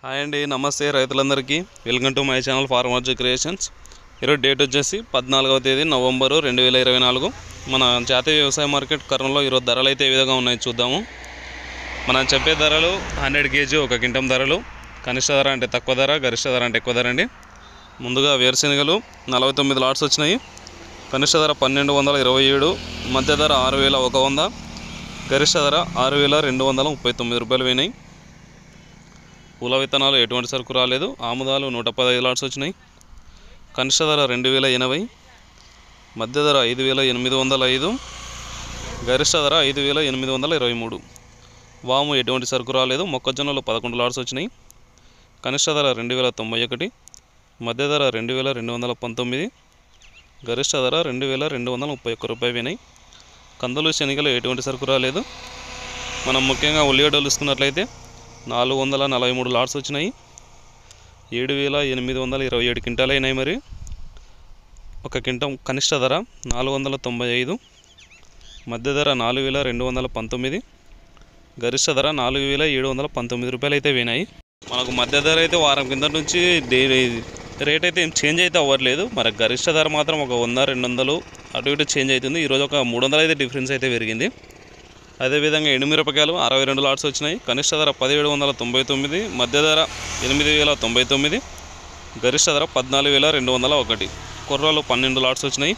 Hi అండి, నమస్తే రైతులందరికీ. వెల్కమ్ టు మై ఛానల్ ఫార్మర్జీ క్రియేషన్స్. ఈరోజు డేట్ వచ్చేసి 14వ తేదీ నవంబరు 2024. మన జాతీయ వ్యవసాయ మార్కెట్ కర్నూలులో ఈరోజు ధరలు అయితే ఏ విధంగా ఉన్నాయి చూద్దాము. మనం చెప్పే ధరలు 100 kg ఒక క్వింటం ధరలు. కనిష్ట ధర అంటే తక్కువ ధర, గరిష్ట ధర అంటే ఎక్కువ ధర అండి. ముందుగా వేరుశెనగలు 49 లాట్స్ వచ్చినాయి. కనిష్ట ధర 1227, మధ్య ధర 6100, గరిష్ట ధర 6239 రూపాయలు పోయినాయి. పూల విత్తనాలు ఎటువంటి సరుకు రాలేదు. ఆముదాలు 115 లాట్స్ వచ్చినాయి. కనిష్ట ధర 2080, మధ్య ధర 5805, గరిష్ట ధర 5823. వాము ఎటువంటి సరుకు రాలేదు. మొక్కజొన్నలు 11 లాట్స్ వచ్చినాయి. కనిష్ట ధర 2091, మధ్య ధర 2219, గరిష్ట ధర 2231 రూపాయలు పోయినాయి. కందులు శనగలు ఎటువంటి సరుకు రాలేదు. మనం ముఖ్యంగా ఉల్లిగడ్డలు తీసుకున్నట్లయితే 443 లాట్స్ వచ్చినాయి. 7827 క్వింటాలు అయినాయి. మరి ఒక క్వింటం కనిష్ట ధర 495, మధ్య ధర 4219, గరిష్ట ధర 4719 రూపాయలు అయితే పోయినాయి. మనకు మధ్య ధర అయితే వారం కింద నుంచి రేట్ అయితే ఏం చేంజ్ అయితే అవ్వట్లేదు. మరి గరిష్ట ధర మాత్రం ఒక 100-200 అటు ఇటు చేంజ్ అవుతుంది. ఈరోజు ఒక 300 అయితే డిఫరెన్స్ అయితే పెరిగింది. అదేవిధంగా ఎండుమిరపకాయలు 62 లాట్స్ వచ్చినాయి. కనిష్ట ధర 1799, మధ్య ధర 8099, గరిష్ట ధర 14201. కుర్రాలు 12 లాట్స్ వచ్చినాయి.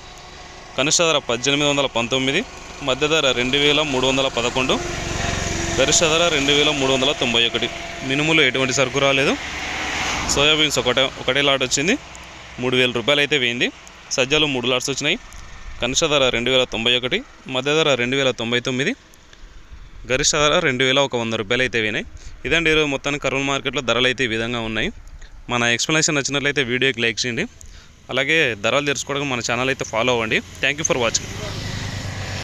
కనిష్ట ధర 1819, మధ్య ధర 2311, గరిష్ట ధర 2391. మినుములు ఎటువంటి సరుకు రాలేదు. సోయాబీన్స్ ఒకటే లాట్ వచ్చింది, 3000 రూపాయలు అయితే పోయింది. సజ్జలు 3 లాట్స్ వచ్చినాయి. కనిష్ట ధర 2091, మధ్య ధర 2099, గరిష్ట ధర 2100 రూపాయలు అయితే పోయినాయి. ఇదండి ఈరోజు మొత్తానికి కర్నూలు మార్కెట్లో ధరలు అయితే ఈ విధంగా ఉన్నాయి. మన ఎక్స్ప్లెనేషన్ నచ్చినట్లయితే వీడియోకి లైక్ చేయండి. అలాగే ధరలు తెలుసుకోవడానికి మన ఛానల్ అయితే ఫాలో అవ్వండి. Thank you for watching.